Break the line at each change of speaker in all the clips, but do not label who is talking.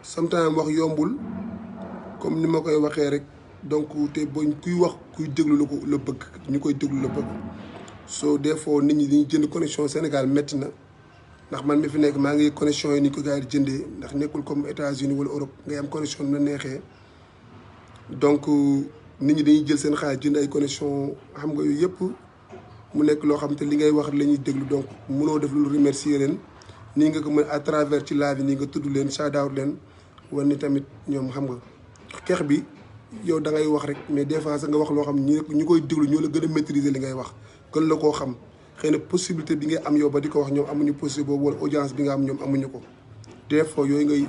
sometimes wax yombul comme ni ma koy waxee rek donc te bañ kuy wax kuy déglu la ko la bëgg ñu koy déglu la bëgg soo des fois nit ñi dañuy jënd connexion Sénégal métti na ndax man mi fi nekk maa ngi connexion yi ni ko gars yi di jëndee ndax nekkul comme États-Unis wala Europe ngay am connexion na neexee donc nit ñi dañuy jël seen xaalis jënd ay connexion xam nga yooyu yëpp mu nekk loo xam te li ngay wax la ñuy déglu donc mënoo def lu remercier leen nii nga ko mën à travers ci live yi nii nga tudd leen shout out leen wan ni tamit ñoom xam nga xeex bi yow da ngay wax rek mais des fois sax nga wax loo xam ñu koy déglu ñoo la gën a maîtriser li ngay wax gën la koo xam xëy na possibilité bi nga am yow ba di ko wax ñoom amuñu possibilité boobu wala audience bi nga am ñoom amuñu ko des fois yooyu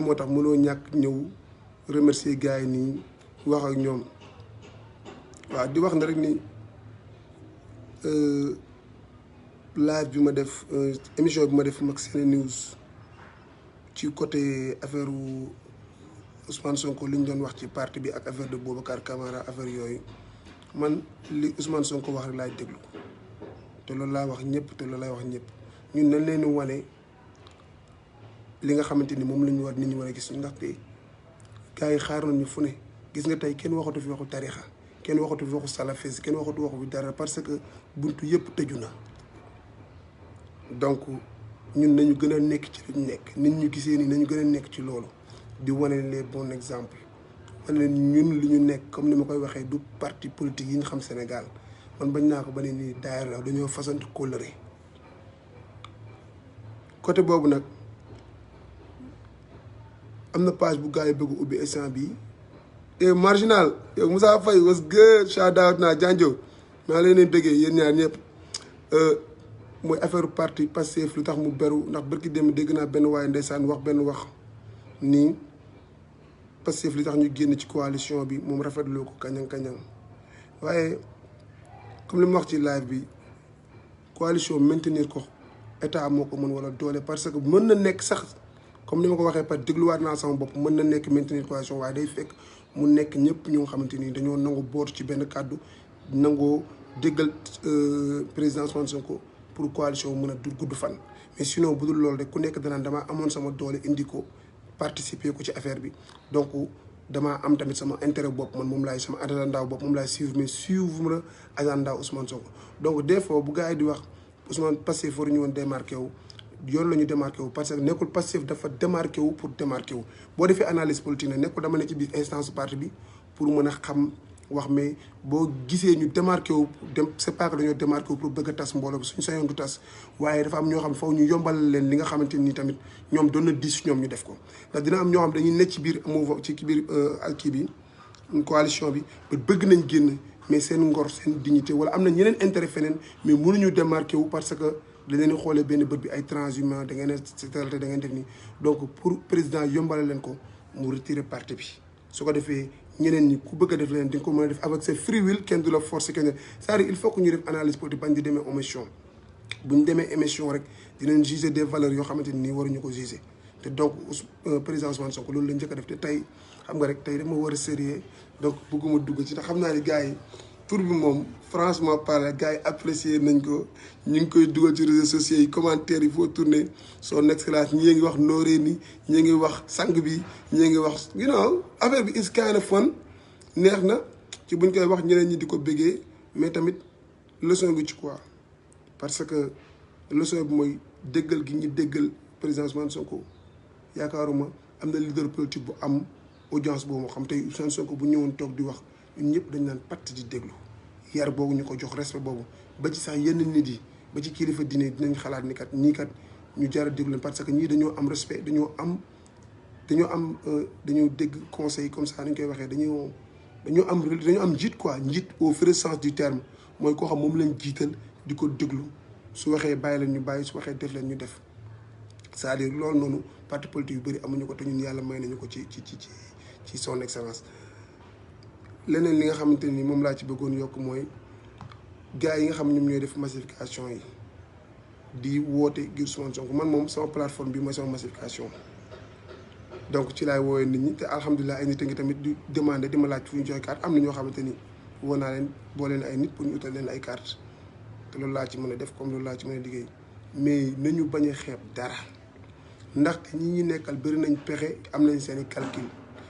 moo tax mënoo ñàkk ñëw remercier gars yi nii wax ak ñoom waaw di wax na rek ni live bi ma def émission bi ma def mag SeneNews ci côté affaire Ousmane Sonko li ñu doon wax ci parti bi ak affaire de Boubacar Camara affaire yooyu man li Ousmane Sonko wax rek laay déglu te loolu laa wax ñëpp te loolu laay wax ñëpp ñun nañ leen wane li nga xamante ni moom la ñu war nit ñi war a gis ndaxte gars yi xaar nañu fu ne gis nga tey kenn waxatu fi waxu tarixa kenn waxatu fi waxu salafis kenn waxatu waxu fi dara parce que buntu yëpp tëju na donc ñun nañu gën a nekk ci li ñu nekk nit ñu gisee nii nañu gën a nekk ci loolu di wane les bons exemples wane ñun li ñu nekk comme ni ma koy waxee du parti politique yi ñu xam Sénégal man bañ naa ko ba ne nii daayira la dañoo façon kóllëre côté boobu nag am na page bu gars yi bëgg ubbi instant bi et marginal yow Moussa Faye was good shout out naa janjo maa leen leen bëggee yéen ñaar ñëpp mooy affaire parti Pastef lu tax mu beru ndax barki dem dégg naa benn waaye ndeysaan wax benn wax nii Pastef li tax ñu génn ci coalition bi moom rafetlu ko kañang-kañang waaye comme li mu wax ci live bi coalition maintenir ko état moo ko mën wala doole parce que mën na nekk sax comme ni ma ko waxee par dégluwaat naa sama bopp mën na nekk maintenir coalition waaye day fekk mu nekk ñëpp ñu nga xamante ni dañoo nangu boot ci benn kàddu nangoo déggal président Ousmane Sonko pour coalition mën a gudd fan mais sinon bu dul loolu rek ku nekk danaan damaa amoon sama doole indi ko participer ko ci affaire bi donc damaa am tamit sama intérêt bopp man moom laay sama agenda bopp moom laay suivre mais suivre agenda Ousmane Sonko donc des fois bu gars yi di wax Ousmane Pastef war ñu woon démarqué wu yoon la ñu démarqué wu parce que nekkul Pastef dafa démarqué wu pour démarqué wu boo defee analyse politique nag nekkul dama ne ci biir instance parti bi pour mën a xam wax mais boo gisee ñu démarqué wu dem c'est pas que dañoo démarqué wu pour bëgg a tas mbooloo bi suñu sañoon du tas waaye dafa am ñoo xam foofu ñu yombal leen li nga xamante ni tamit ñoom doon na diis ñoom ñu def ko ndax dina am ñoo xam dañuy nekk ci biir mouvement ci biir kii bi coalition bi ba bëgg nañ génn mais seen ngor seen dignité wala am na ñeneen intérêt feneen mais mënuñu démarqué wu parce que dañ leen di xoolee benn bët bi ay transhumants da ngeen a da ngeen def nii donc pour président yombale leen ko mu retirer parti bi su ko defee ñeneen ñi ku bëgg a def leen di nga ko mën a def avec ses free will kenn du la forcer kenn c'est-à-dire il faut que ñu def analyse politique bañ di demee émission bu ñu demee émission rek dinañ juger des valeurs yoo xamante ni waruñu ko juger te donc président Ousmane Sonko loolu la njëkk a def te tey xam nga rek tey dama war a sérieux donc bëgguma dugg ci te xam naa ni gars yi tur bi moom franchement parler gars yi apprécier nañ ko ñu ngi koy dugal ci réseaux sociaux yi commentaires yi foo tourner son excellence ñii ngi wax nooree ni ñii ngi wax sang bi ñii ngi wax you know affaire bi is kind of fun neex na ci buñ koy wax ñeneen ñi di ko bëggee mais tamit leçon bi ci quoi parce que leçon bi mooy déggal gi ñu déggal président Ousmane Sonko yaakaaruma am na leader politique bu am audience boobu moo xam tey Ousmane Sonko bu ñëwoon toog di wax ñun ñëpp dañ naan patt di déglu yar boobu ñu ko jox respect boobu ba ci sax yenn nit yi ba ci kilifa diine dinañ xalaat ni kat ñii kat ñu jar a déglu leen parce que ñii dañoo am respect dañoo dégg conseil comme ça dañ koy waxee dañoo am njiit quoi njiit au vrai sens du terme mooy koo xam moom lañ jiital di ko déglu su waxee bàyyi leen ñu bàyyi su waxee def leen ñu def c'est-à-dire loolu noonu parti politique yu bëri amuñu ko te ñun yàlla may nañu ko ci son excellence. leneen li nga xamante ni moom laa ci bëggoon yokk mooy gars yi nga xam ñoom ñooy def massification yi di woote ngir Ousmane Sonko man moom sama plateforme bi mooy sama massification donc ci laay woowee nit ñi te alhamdulilah ay nit a ngi tamit di demander di ma laaj fu ñu joxe carte am na ñoo xamante ni woo naa leen boo leen ay nit pour ñu utal leen ay carte te loolu laa ci mën a def comme loolu laa ci mën a liggéey mais nañu bañ a xeeb dara ndaxte ñi ñi nekkal bëri nañ pexe am nañ seen i calcul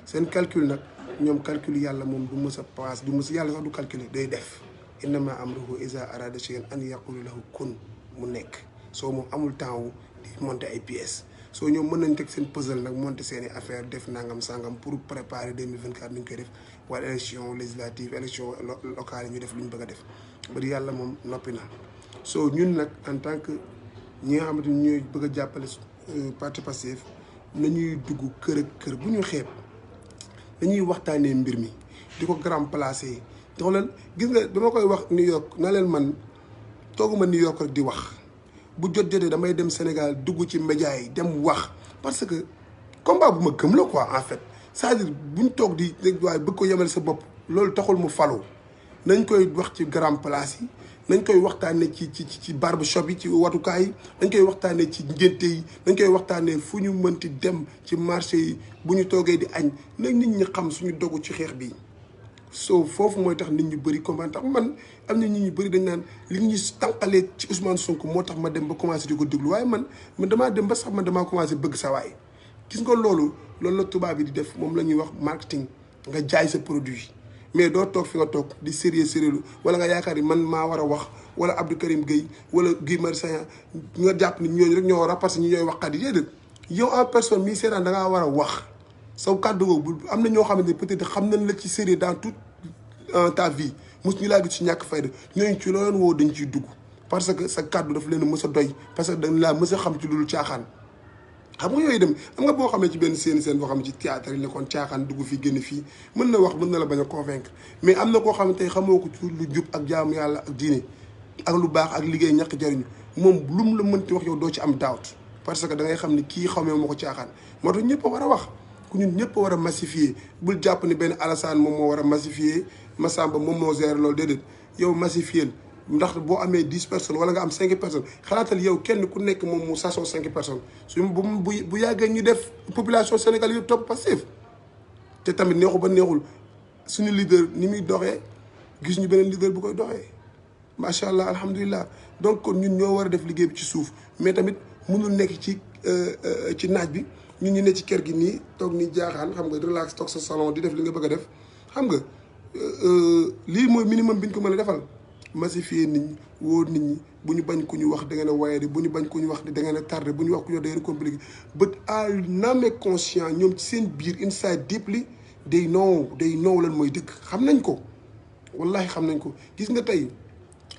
seen calcul nag ñoom calcul yàlla moom du mës a paas du mës yàlla sax du calculer day def innama amruhu iza arada shay'an an yaqulu lahu kun mu nekk soo moom amul temps wu di monter ay pièces soo ñoom mën nañ teg seen puzzle nag monter seen i affaire def nangam sangam pour préparer 2024 ni ñu koy def wala élection législative élection locale yi ñu def lu ñu bëgg a def bari yàlla moom noppi na soo ñun nag en tant que ñi nga xamante ni ñooy bëgg a jàppale parti Pastef nañuy dugg kër ak kër bu ñu xeeb dañuy waxtaanee mbir mi di ko grand placé xoolal gis nga dama koy wax New York na leen man tooguma New York rek di wax bu jotee damay dem Sénégal dugg ci média yi dem wax parce que combat bu ma gëm la quoi en fait c'est-à-dire buñ toog di waaye bëgg ko yemal sa bopp loolu taxul mu falu nañ koy wax ci grand place yi nañ koy waxtaanee ci barbershop yi ci watukaay yi dañ koy waxtaanee ci ngénte yi dañ koy waxtaanee fu ñu mënti dem ci marché yi bu ñu toogee di añ nag nit ñi xam suñu dogu ci xeex bi soo foofu mooy tax nit ñu bëri comprendre tax man am na nit ñu bëri dañ naan li ñu tànqalee ci Ousmane Sonko moo tax ma dem ba commencé di ko déglu waaye man damaa dem ba sax man damaa commencé bëgg sa waay gis nga loolu la tubaab bi di def moom la ñuy wax marketing nga jaay sa produit mais doo toog fi nga toog di sérieux wala nga yaakaar ni man maa war a wax wala Abdou Karim Gueye wala Guy Marius Sagna nga jàpp ni ñooñu rek ñoo war a parce que ñi ñooy waxkat yi déedéet yow en personne mii seetaan da ngaa war a wax saw kàddu googu am na ñoo xamante ne peut-être xam nañ la ci sérieux dans toute ta vie mos ñu laa gis ci ñàkk fayda ñooñu ci loolu woo dañ ciy dugg parce que sa kàddu daf leen mës a doy parce que dañ laa mës a xam ci loolu caaxaan xam nga yooyu dem am nga boo xamee ci benn seen boo xam ne ci théâtre yi nekkoon caaxaan dugg fii génn fii mën na wax mën na la bañ a convaincre mais am na koo xam ne tey xamoo ko ci lu jub ak jaamu yàlla ak diine ak lu baax ak liggéey ñàkk jariñu moom lu mu la mënti wax yow doo ci am doubt parce que da ngay xam ni kii xamee ma ko caaxaan moo tax ñëpp a war a wax ku ñun ñëpp a war a massifier bul jàpp ni benn Alassane moom moo war a massifier Massamba moom moo gérer loolu déedéet yow massifier ndax boo amee 10 personnes wala nga am 5 personnes xalaatal yow kenn ku nekk moom mu sasoo 5 personnes suñu bu yàggee ñu def population Sénégal yëpp topp Pastef te tamit neexul ba neexul suñu leader ni muy doxee gis ñu beneen leader bu koy doxee macha allah alhamdulilah donc kon ñun ñoo war a def liggéey bi ci suuf mais tamit mënul nekk ci naaj bi ñun ñu ne ci kër gi nii toog nii jaaxaan xam nga relax toog sa salon di def li nga bëgg a def xam nga lii mooy minimum bi ñu ko mën a defal. massifier nit ñi wóor nit ñi bu ñu bañ ku ñu wax da ngeen a waye di bu ñu bañ ku ñu wax da ngeen a tardé bu ñu wax ku ñu wax da ngeen a compliqué but à n'âme conscient ñoom ci seen biir inside deeply day know lan mooy dëgg xam nañ ko wallahi xam nañ ko gis nga tey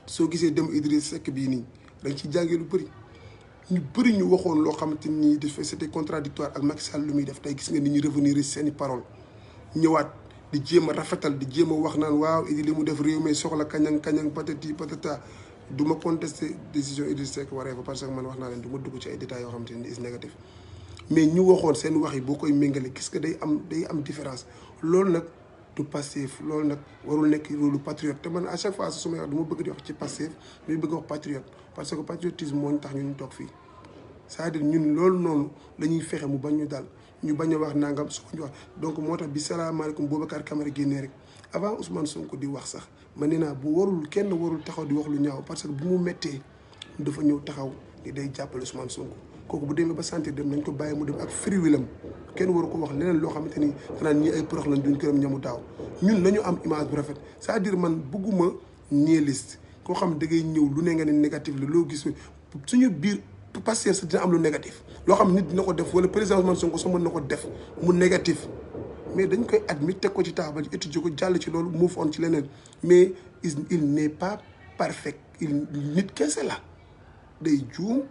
soo gisee dem Idriss Seck bii nii dañ ciy jàngee lu bëri ñu waxoon loo xamante ni dafay c'était contradictoire ak Macky Sall lu muy def tey gis nga nit ñi revenir seeni parole ñëwaat di jéem a rafetal di jéem a wax naan waaw Idi li mu def réew mi soxla kañang patati patata du ma contester décision Idriss Seck waree fa parce que man wax naa leen du ma dugg ci ay détails yoo xamante ni is négatif mais ñu waxoon seen wax yi boo koy méngale gis nga day am différence loolu nag du Pastef loolu nag warul nekk rôle patriote te man à chaque fois su may wax du ma bëgg di wax ci Pastef mais bëgg wax patriote parce que patriotisme moo ñu tax ñu toog fii c'est-à-dire ñun loolu noonu dañuy fexe mu bañ ñu dal ñu bañ a wax nangam su ko ñu wax donc moo tax bi salaamaaleykum Boubacar Camara génnee rek avant Ousmane Sonko di wax sax man nee naa kenn warul taxaw di wax lu ñaaw parce que bu mu méttee dafa ñëw taxaw ni day jàppale Ousmane Sonko kooku bu demee ba sentir dem nañ ko bàyyi mu dem ak friwilam kenn waru ko wax leneen loo xamante ni xanaa ñii ay prox lañ duñ këram ñamu daaw ñun nañu am image bu rafet c'est-à-dire man bëgguma nihiliste koo xam da ngay ñëw lu ne nga ne négatif la loo gis suñu biir Pastef sax dina am lu négatif loo xam nit dina ko def wala président Ousmane Sonko sax mën na ko def mu négatif mais dañ koy admettre teg ko ci taabal ji étudier ko jàll ci loolu move on ci leneen mais il n'est pas parfait nit kese la day juum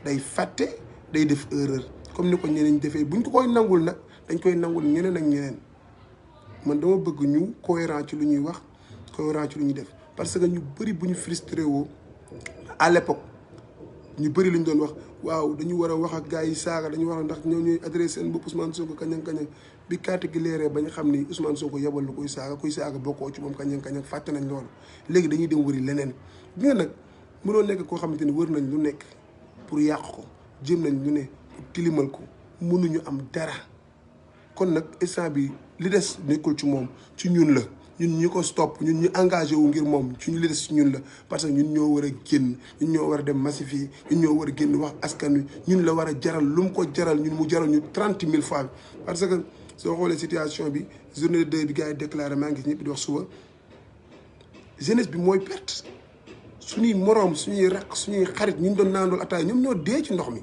day fàtte day def erreur comme ni ko ñeneen defee buñ ko koy nangul nag dañ koy nangul ñeneen ak ñeneen man dama bëgg ñu cohérent ci lu ñuy wax cohérent ci lu ñuy def parce que ñu bëri bu ñu frustré woo à l'époque ñu bëri lu ñu doon wax waaw dañu war a wax ak gars yi saaga dañu war a ndax ñoo ñuy adressé seen bopp Ousmane Sonko kañang bi kaati gi leeree ba ñu xam ni Ousmane Sonko yebal lu kuy saaga bokkoo ci moom kañang fàtte nañ loolu léegi dañuy dem wëri leneen bi nga nag mënoo nekk koo xamante ni wër nañ lu nekk pour yàq ko jëm nañ lu ne pour tilimal ko mënuñu am dara kon nag instant bi li des nekkul ci moom ci ñun la ñun ñi ko stop ñun ñu engagé wu ngir moom suñu li des ñun la parce que ñun ñoo war a génn ñun ñoo war a dem massifier ñun ñoo war a génn wax askan wi ñun la war a jaral lu mu ko jaral ñun mu jaral ñu 30 000 fois parce que soo xoolee situation bi journée de deuil bi gars yi déclaré maa ngi gis ñëpp di wax suba jeunesse bi mooy perte suñuy moroom suñuy rakk suñuy xarit ñu doon naandool ataay ñoom ñoo dee ci ndox mi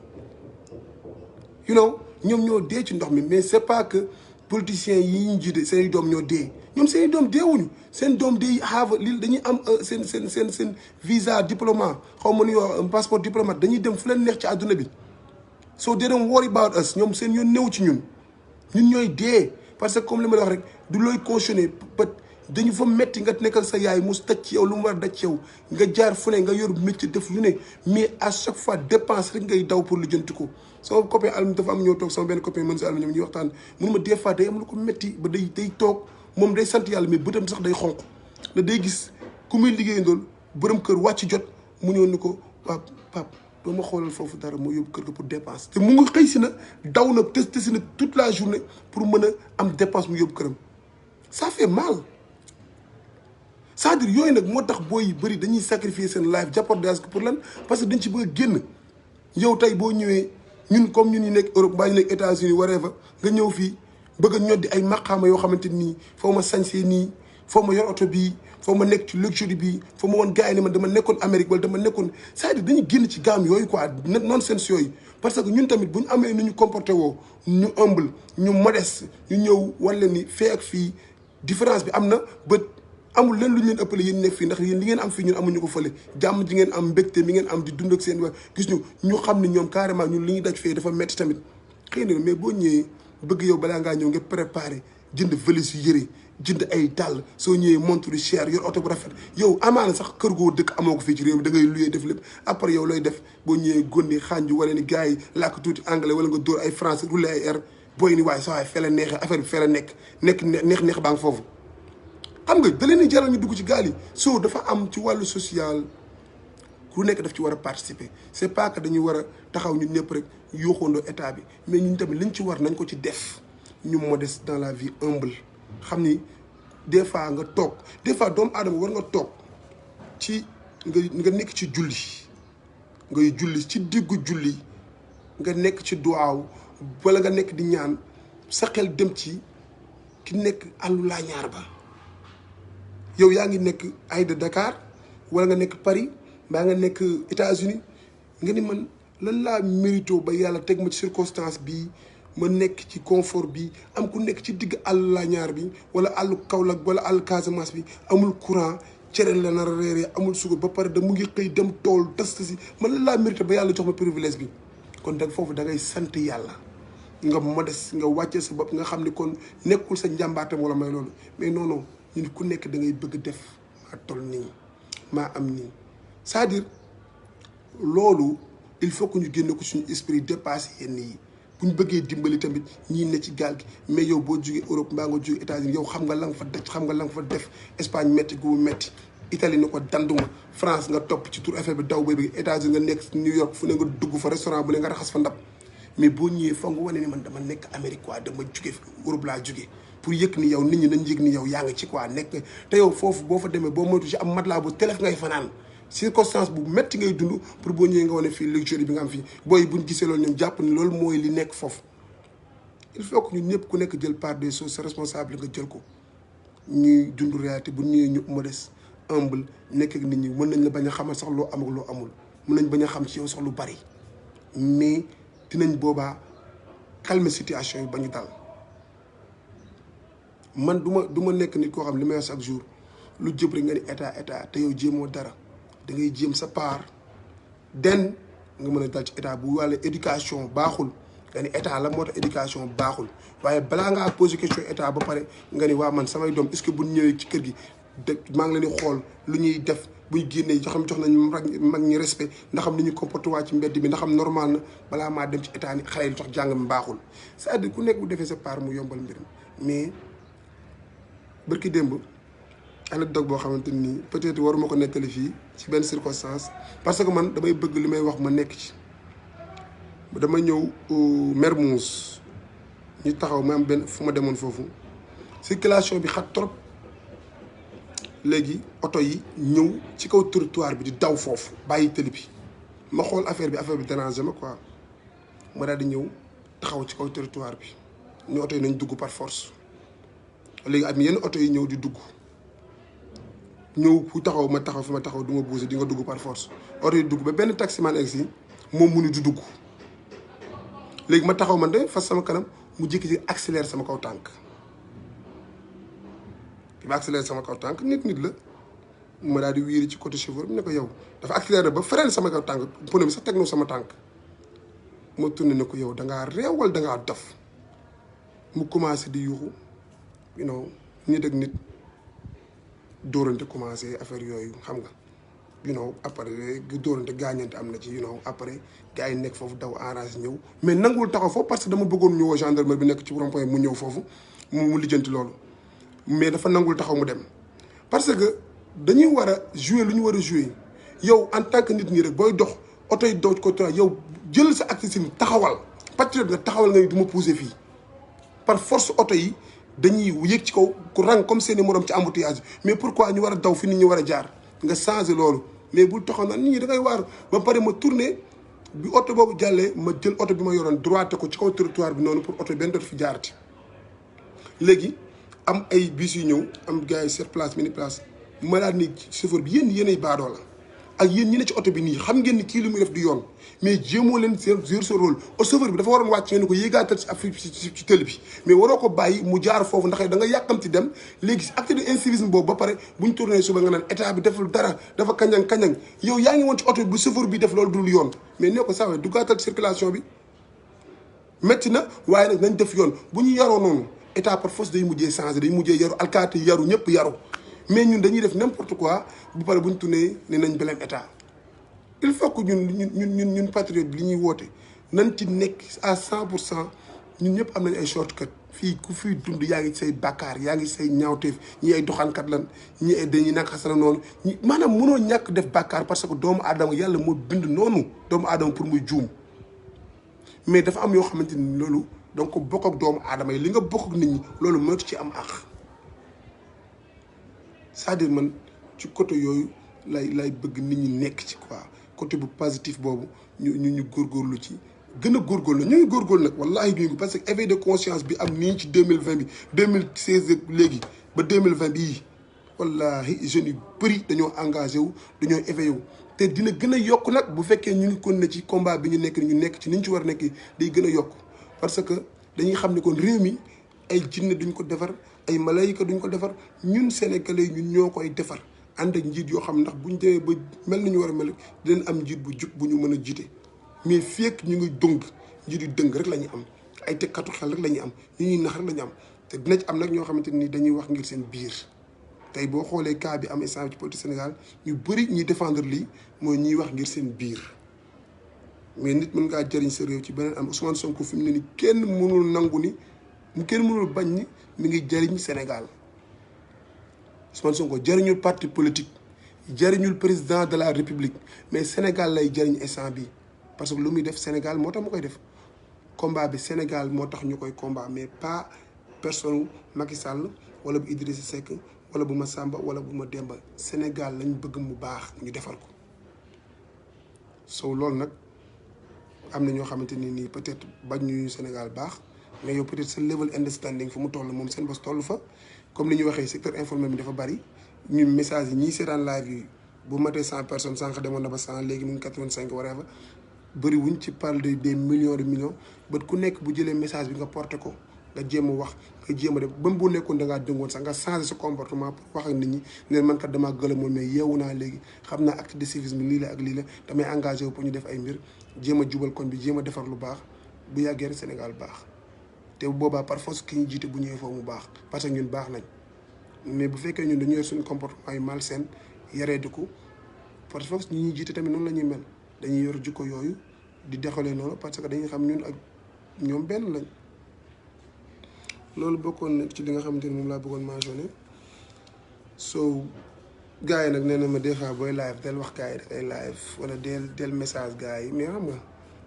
ñoom ñoo dee ci ndox mi mais c'est pas que politiciens yi ñu jiite seen doom ñoo dee ñoom seen doom deewuñu seen doom day have li dañuy am seen visa diplomate xaw ma nu wax passeport diplomate dañuy dem fu leen neex ci àdduna bi so they don't worry about us ñoom seen yoon néew ci ñun ñooy dee parce que comme li ma la wax rek du looy cautionné peut dañu fa metti nga nekk ak sa yaay mu tëj ci yow lu mu war a daj ci yow nga jaar fu ne nga yor métier def lu ne mais à chaque fois dépense rek ngay daw pour lu jënti ko sama copain Alioune dafa am ñëw toog sama benn copain mën si Alioune ñoom ñuy waxtaan mun ma des fois day am lu ko métti ba day toog moom day sant yàlla mais bëtam sax day xonq la day gis ku muy liggéeyandool borom kër wàcc jot mu ñëw ni ko pap doo ma xoolal foofu dara moo yóbbu kër ga pour dépense te mu ngi xëy si na daw na te si na toute la journée pour mën a am dépense mu yóbbu këram ça fait mal c'est-à-dire yooyu nag moo tax booy yi bëri dañuy sacrifier seen life jàppordage ko pour lan parce que dañ ci bëgg a génn yow tey boo ñëwee ñun comme ñun ñu nekk Europe mbaa ñu nekk États-Unis waree fa nga ñëw fii bëgg a ñoddi ay maqaama yoo xamante nii foo ma sañsee nii foo ma yor oto bii foo ma nekk ci luxury bii foo ma woon gars yi ne man dama nekkoon Amérique wala dama nekkoon c'est-à-dire dañuy génn ci gaam yooyu quoi nonsense yooyu parce que ñun tamit bu ñu amee nu ñu comporté woo ñu humble ñu modeste ñu ñëw wala ni fee ak fii différence bi am na ba amul leen lu ñu leen ëppale yéen nekk fii ndax yéen li ngeen am fii ñun amuñu ko fële jàmm ji ngeen am mbégte mi ngeen am di dund ak seen wax gis ñu xam ne ñoom carrément ñun li ñuy daj fee dafa metti tamit xëy na mais boo ñëwee bëgg yow balaa ngaa ñëw nga préparé jënd valise yu yëre jënd ay dàll soo ñëwee montre cher yor oto bu rafet yow amaana sax kër goo dëkk amoo ko fii ci réew mi da ngay luyee def lépp après yow looy def boo ñëwee gónni xànju wala ni gars yi làkk tuuti anglais wala nga dóor ay français roulé ay air booy ni waaye sa waay fee neexee affaire bi fee nekk neex baa ngi foofu xam nga da leen di jaral ñu dugg ci gaal yi soo dafa am ci wàllu social ku nekk daf ci war a participer c'est pas que dañuy war a taxaw ñun ñëpp rek yooxoondoo état bi mais ñun tamit liñ ci war nañ ko ci def ñu modeste dans la vie humble xam ni des fois nga toog des fois doomu aadama war nga toog ci nga nekk ci julli ngay julli ci diggu julli nga nekk ci duwaaw wala nga nekk di ñaan sa xel dem ci ki nekk àllu laa ñaar ba yow yaa ngi nekk ay de Dakar wala nga nekk Paris mbaa nga nekk États-Unis nga ni man lan laa mérito ba yàlla teg ma ci circonstance bii ma nekk ci confort bi am ku nekk ci digg àll la ñaar bi wala àllu Kaolack wala àllu Casamance bi amul courant cere la nar a reeree amul sukur ba pare da mu ngi xëy dem tool test si man lan laa mérito ba yàlla jox ma privilège bi kon dag foofu da ngay sant yàlla nga modeste nga wàccee sa bopp nga xam ni kon nekkul sa njàmbaatam wala may loolu mais non non ñun ku nekk da ngay bëgg def maa toll nii maa am nii c'est-à-dire loolu il faut que ñu génne ko suñu esprit dépassé yenn yi bu ñu bëggee dimbali tamit ñii ne ci gaal gi mais yow boo jógee Europe mbaa nga jógee États-Unis yow xam nga la nga fa daj xam nga la nga fa def Espagne métti gu métti Italie ni ko danduma France nga topp ci tour affaire bi daw bay bëgg États-Unis nga nekk New York fu ne nga dugg fa restaurant bu ne nga raxas fa ndab mais boo ñëwee foog nga wane ni man dama nekk Amérique quoi dama jóge Europe laa jóge pour yëg ni yow nit ñi nañ yëg ni yow yaa ngi ci quoi nekk te yow foofu boo fa demee boo moytu ci am matelas bu telef ngay fanaan circonstance bu métti ngay dund pour boo ñëwee nga wane fii luxury bi nga am fii booy buñ gisee loolu ñoom jàpp ni loolu mooy li nekk foofu il faut que ñun ñëpp ku nekk jël part des choses sa responsable nga jël ko ñuy dund réalité bu ñëwee ñu modeste humble nekk ak nit ñi mën nañ la bañ a xamal sax loo am ak loo amul mën nañ bañ a xam ci yow sax lu bari mais dinañ boobaa calmer situation yi ba ñu dal man du ma nekk nit koo xam li may wax chaque jour lu jëb rek nga ni état te yow jéemoo dara da ngay jéem sa part den nga mën a dal ci état bu wàlle éducation baaxul nga ni état la moo tax éducation baaxul waaye balaa ngaa poser question état ba pare nga ni waa man samay doom est-ce que bu ñëwee ci kër gi maa ngi leen di xool lu ñuy def buy génnee jox nañ mag ñi respect ndax xam ni ñu comporté waa ci mbedd bi ndax xam normal na balaa maa dem ci état ni xale yi tax jàng mi baaxul c'est-à-dire ku nekk bu defee sa part mu yombal mbir mi mais bërki démb anecdote boo xamante ni peut-être waruma ko nettali fii ci benn circonstance parce que man damay bëgg li may wax ma nekk ci dama ñëw Mermoz ñu taxaw ma am benn fu ma demoon foofu circulation bi xat trop léegi oto yi ñëw ci kaw trottoir bi di daw foofu bàyyi tëli bi ma xool affaire bi dérangé ma quoi ma daal di ñëw taxaw ci kaw trottoir bi ñu oto yi nañ dugg par force léegi am yenn oto yi ñëw di dugg ñëw fu taxaw ma taxaw fi ma taxaw du ma bougé di nga dugg par force oto yi dugg ba benn taximan egg si moom mu ni du dugg léegi ma taxaw man de fas sama kanam mu jékki-jékki accélère sama kaw tànk bi ma accélère sama kaw tànk nit la ma daal di wiiri ci côté chauffeur bi ne ko yow dafa accéléré ba freine sama kaw tànk pneu bi sax teg na sama tànk ma tourné ne ko yow da ngaa réew wala da ngaa dof mu commencé di yuuxu you know nit ak nit dóorante commencé affaire yooyu xam nga you know après dóorante gaañante am na ci you know après gars yi nekk foofu daw arrangé ñëw mais nanguwul taxaw foofu parce que dama bëggoon ñëwoo gendarmerie bi nekk ci rond-point mu ñëw foofu mu lijjanti loolu mais dafa nangul taxaw mu dem parce que dañuy war a jouer lu ñu war a jouer yow en tant que nit ñi rek booy dox oto yi dox ko yow jël sa acte si taxawal patriote nga taxawal nga du ma pousser fii par force oto yi dañuy yëg ci kaw ku rang comme seeni morom ci embouteillage mais pourquoi ñu war a daw fi nit ñi war a jaar nga changer loolu mais bul taxaw naan nit ñi da ngay waar ba pare ma tourné bi oto boobu jàllee ma jël oto bi ma yoroon droite ko ci kaw trottoir bi noonu pour oto benn dootu fi jaarati léegi am ay bus yu ñëw am gars yi sur place mini place ma daal ni chauffeur bi yéenay baadoo la ak yéen ñi ne ci oto bi nii xam ngeen ni kii lu muy def du yoon mais jéemoo leen jouer sa rôle chauffeur bi dafa waroon wàcc ngeen ko yéegaatal ci tëli bi mais waroo ko bàyyi mu jaar foofu ndax da nga yàkkamti dem léegi acte de incivisme boobu ba pare bu ñu tourné suba nga naan état bi deful dara dafa kañang yow yaa ngi woon ci oto bi bu chauffeur bi def loolu dul yoon mais nee ko sawee duggaatal circulation bi métti na waaye nag nañ def yoon bu ñu yaroo noonu état par force day mujjee changé day mujjee yaru alkaati yaru ñëpp yaru mais ñun dañuy def n'importe quoi bu pare bu ñu tourné ne nañ beleem état il faut que ñun patriote bi li ñuy woote nañ ci nekk à 100% ñun ñëpp am nañ ay shortcut fii ku fii dund yaa ngi say bàkkaar yaa ngi say ñaawteef ñi ay doxaankat lan ñi ay dañuy naka xasana noonu maanaam mënoo ñàkk def bàkkaar parce que doomu aadama yàlla moo bind noonu doomu aadama pour muy juum mais dafa am yoo xamante ni loolu donc bokk ak doomu aadama yi li nga bokk ak nit ñi loolu moytu ci am àq c'est-à-dire man ci côté yooyu lay bëgg nit ñi nekk ci quoi côté bu positif boobu ñu góorgóorlu ci gën a góorgóorlu ñu ngi góorgóorlu nag wallahi ñu ngi parce que éveil de conscience bi am nii ci 2020 bi 2016 léegi ba 2020 bii wallahi jeunes yu bëri dañoo engagé wu dañoo éveillé wu te dina gën a yokk nag bu fekkee ñu ngi continuer ci combat bi ñu nekk ci ni ñu ci war a nekk day gën a yokk parce que dañuy xam ne kon réew mi ay jinne duñ ko defar ay malayka duñ ko defar ñun sénégalais ñun ñoo koy defar ànd ak njiit yoo xam ndax buñ demee ba mel nañu war a mel dinañ am njiit bu jub bu ñu mën a jiite mais fekk ñu ngi dëng njiit yu dëng rek la ñu am ay tekkatu xel rek la ñu am ñu ñuy nax rek la ñu am te dina ci am nag ñoo xamante ni dañuy wax ngir seen biir tey boo xoolee cas bi am instant ci politique Sénégal ñu bëri ñuy défendre lii mooy ñuy wax ngir seen biir mais nit mën ngaa jëriñ sa réew ci beneen am Ousmane Sonko fi mu ne ni kenn mënul nangu ni kenn mënul bañ ni mi ngi jëriñ Sénégal Ousmane Sonko jëriñul parti politique jëriñul président de la République mais Sénégal lay jëriñ instant bi parce que lu muy def Sénégal moo tax mu koy def combat bi Sénégal moo tax ñu koy combat mais pas personne Macky Sall wala bu Idrissa Seck wala bu Massamba wala bu ma Demba Sénégal lañ bëgg mu baax ñu defar ko so loolu nag am na ñoo xamante ni nii peut-être bañ ñu Sénégal baax mais yow peut-être sa level understanding fu mu toll moom seen bos toll fa comme ni ñu waxee secteur informel bi dafa bari ñun message yi ñii seetaan live yi bu matee 100 personnes sànq demoon na ba 100 léegi mu ngi 85 whatever bëri wuñ ci parle des millions de millions ba ku nekk bu jëlee message bi nga porté ko nga jéem a wax nga jéem a def ba bu nekkoon da ngaa dëngoon sax nga changé sa comportement pour wax ak nit ñi ne man kat damaa gëlëmoon mais yeewu naa léegi xam naa acte de civisme lii la ak lii la damay engagé wu pour ñu def ay mbir jéem a jubal koñ bi jéem a defar lu baax bu yàggee rek Sénégal baax te boobaa par force ki ñu jiite bu ñëwee foofu mu baax parce que ñun baax nañ mais bu fekkee ñun dañu yor suñu comportement yu malsain yaree di ko par force ñi ñuy jiite tamit noonu la ñuy mel dañuy yor jikko yooyu di dexalee noonu parce que dañuy xam ñun ak ñoom benn lañ loolu bokkoon na ci li nga xamante ni moom laa bëggoon mentionné so gars yi nag nee na ma des fois booy live del wax gars yi dafay live wala del message gars yi mais xam nga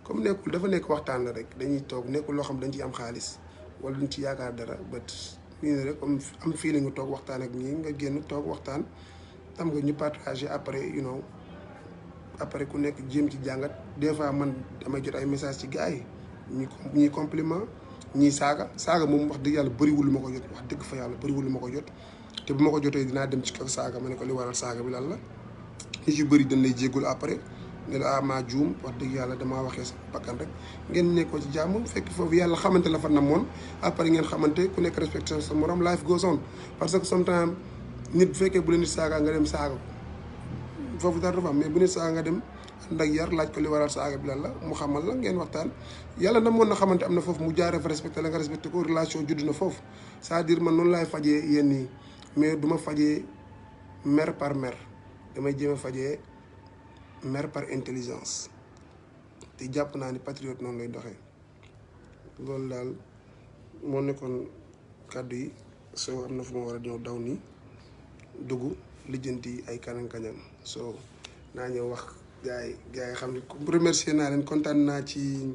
comme nekkul dafa nekk waxtaan la rek dañuy toog nekkul loo xam dañ ciy am xaalis wala dañ ci yaakaar dara but nii rek am feeling nga toog waxtaan ak ñii nga génn toog waxtaan xam nga ñu partager après après ku nekk jéem ci jàngat des fois man damay jot ay message ci gars yi ñii compliment ñii saaga moom wax dëgg yàlla bëriwul lu ma ko jot wax dëgg fa yàlla bëriwul lu ma ko jot te bu ma ko jotee dinaa dem ci kaw saaga ma ne ko li waral saaga bi lan la ñi ci bëri dañ lay jéggul après ne la maa juum wax dëgg yàlla damaa waxee sama bakkan rek ngeen nekkoo ci jàmm fekk foofu yàlla xamante la fa namoon après ngeen xamante ku nekk respecté sa morom life goes on parce que sometimes nit bu fekkee bu la nit saaga nga dem saaga ko foofu dara dafa am mais bu nit saaga nga dem ànd ak yar laaj ko li waral saaga bi lan la mu xamal la ngeen waxtaan yàlla namoon na xamante am na foofu mu jaaree fa respecté la nga respecté ko relation judd na foofu c'est-à-dire man noonu laay fajee yéen nii mais du ma fajee mer par mer damay jéem a fajee mer par intelligence te jàpp naa ni patriote noonu lay doxee loolu daal moo nekkoon kàddu yi soo am na fu ma war a ñëw daw nii dugg lijjanti ay kanan-kanan soo naa ñëw wax gars yi xam ne remercier naa leen kontaan naa ci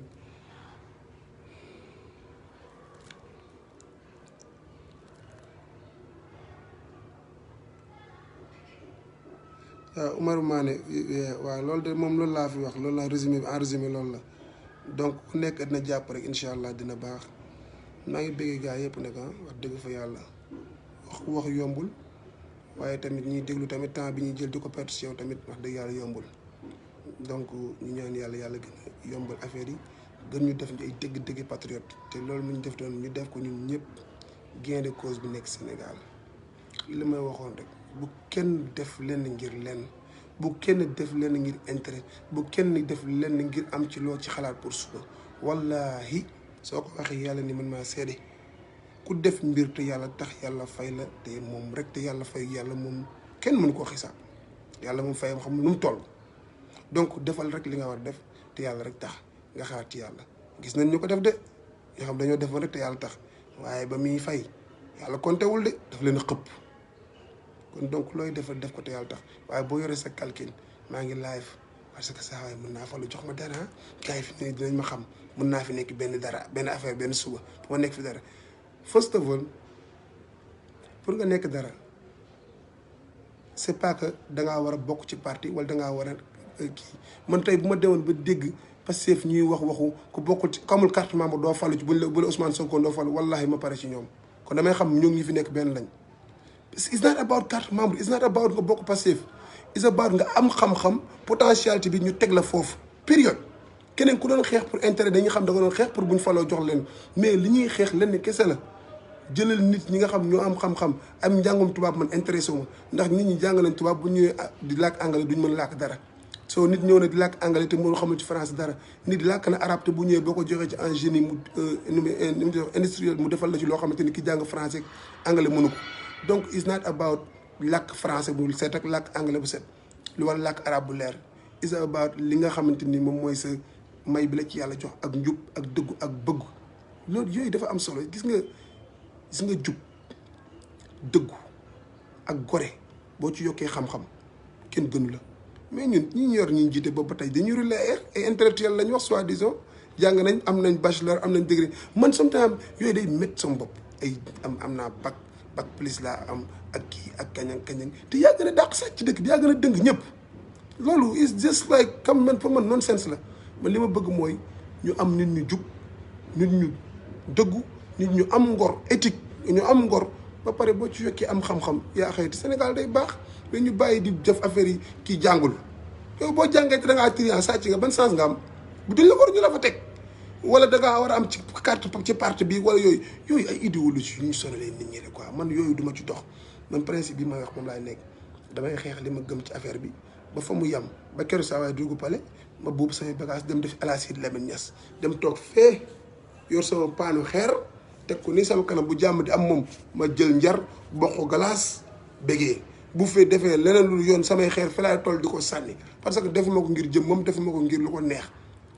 waaw Umarou Mané waaw loolu de moom loolu laa fi wax loolu la résumé en résumé loolu la donc ku nekk dina jàpp rek incha allah dina baax maa ngi bëggee gars yëpp nag wax dëgg fa yàlla wax yombul waaye tamit ñuy déglu tamit temps bi ñuy jël di ko perte si yow tamit wax dëgg yàlla yombul donc ñu ñaan yàlla gën a yombal affaire yi gën ñu def ay dëgg-dëgg patriote te loolu mu ñu def doon ñu def ko ñun ñëpp gain de cause bi nekk Sénégal li may waxoon rek bu kenn def lenn ngir lenn bu kenn def lenn ngir intérêt bu kenn def lenn ngir am ci loo ci xalaat pour suba wallahi soo ko waxee yàlla ni man maa seede ku def mbir te yàlla tax yàlla fay la te moom rek te yàlla fay yàlla moom kenn mënu koo xisaab yàlla moom fayam xam nu mu toll donc defal rek li nga war def te yàlla rek tax nga xaar ci yàlla gis nañ ñu ko def de ñoo xam dañoo defoon rek te yàlla tax waaye ba muy fay yàlla kontewul de daf leen a xëpp kon donc looy defal def ko te yàlla tax waaye boo yoree sa calcul maa ngi live parce que saa waay mën naa fa lu jox ma dara gars yi fi ne dinañ ma xam mën naa fi nekk benn dara benn affaire benn suba bu ma nekk fi dara first of all pour nga nekk dara c'est pas que dangaa war a bokk ci parti wala dangaa war a kii man tey bu ma demoon ba dégg Pastef ñuy waxu ku bokkul ci kamul carte membre doo falu ci bu la Ousmane Sonko doo falu wallahi ma pare ci ñoom kon damay xam ñoom ñi fi nekk benn lañ parce que it's not about carte membre it's not about nga bokk Pastef it's about nga am xam-xam potentialité bi ñu teg la foofu période keneen ku doon xeex pour intérêt dañuy xam da nga doon xeex pour buñ faloo jox leen mais li ñuy xeex lenn kese la jëlal nit ñi nga xam ñoo am xam-xam am njàngum tubaab man intéressé wu ma ndax nit ñi jàng nañ tubaab bu ñëwee di làkk anglais duñ mën làkk dara soo nit ñëw na di làkk anglais te mënu xamul ci France dara nit làkk na arabe te bu ñëwee boo ko joxee ci en génie mu industriel mu defal la ci loo xamante ni ki jàng français anglais mënu ko donc it's not about làkk français bu set ak làkk anglais bu set lu war làkk arabe bu leer it's about li nga xamante ni moom mooy sa may bi la ci yàlla jox ak njub ak dëggu ak bëgg loolu yooyu dafa am solo gis nga jub dëggu ak gore boo ci yokkee xam-xam kenn gënu la mais ñun ñi yor ñu jiite boobu ba tey dañuy relayer ay intellectuel lañ wax soi-disant jàng nañ am nañ bachelor am nañ degré man sometimes yooyu day métti sama bopp ay am naa bac plus laa am ak kii ak kañang te yaa gën a dàq sax ci dëkk bi yaa gën a dëng ñëpp loolu is just like comme man pour man nonsense la man li ma bëgg mooy ñu am nit ñu jub nit ñu dëggu nit ñu am ngor éthique ñu am ngor ba pare boo ci yokkee am xam-xam yaa xëy Sénégal day baax mais ñu bàyyi di def affaire yi kii jàngul yow boo jàngee te da ngaa trian sàcc nga ban sens nga am bu duñ la war ñu la fa teg wala da ngaa war a am ci carte ci parti bi wala yooyu ay idéologie yu ñu sonalee nit ñi rek quoi man yooyu duma ci dox man principe bi may wax moom laay nekk damay xeex li ma gëm ci affaire bi ba fa mu yem ba keroog saa waay dugg pale ma buub samay bagage dem def Elhadji Lamine Niass dem toog fee yor sama paanu xeer teg ko ni sama kanam bu jàmm di am moom ma jël njar bokk glace bégee bu fee defee leneen lu yoon samay xeer fi laay toll di ko sànni parce que defuma ko ngir jëm moom defuma ko ngir lu ko neex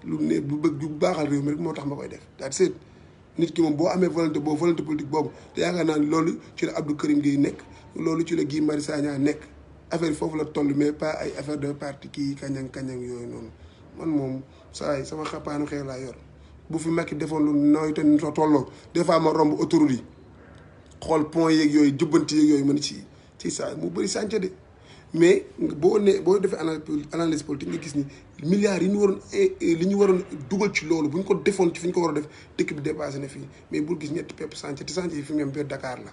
lu ne bu bëgg bu baaxal réew mi rek moo tax ma koy def daal seet nit ki moom boo amee volonté politique boobu te yaakaar naa loolu ci la Abdou Karim Gueye nekk loolu ci la Guy Marius Sagna nekk affaire foofu la toll mais pas ay affaire de parti kii kañang yooyu noonu man moom saa yi sama xapaanu xeer laa yor bu fi Macky defoon lu nooy te tolloo des fois ma romb autoroute yi xool pont yeeg yooyu jubbanti yeeg yooyu mën ci saa mu bëri chantier de mais boo defee analyse politique nga gis ni milliards yi ñu waroon li ñu waroon dugal ci loolu bu ñu ko defoon ci fi ñu ko war a def dëkk bi dépassé na fii mais bul gis ñetti pepp chantier te chantier yi fi mu yem biir Dakar la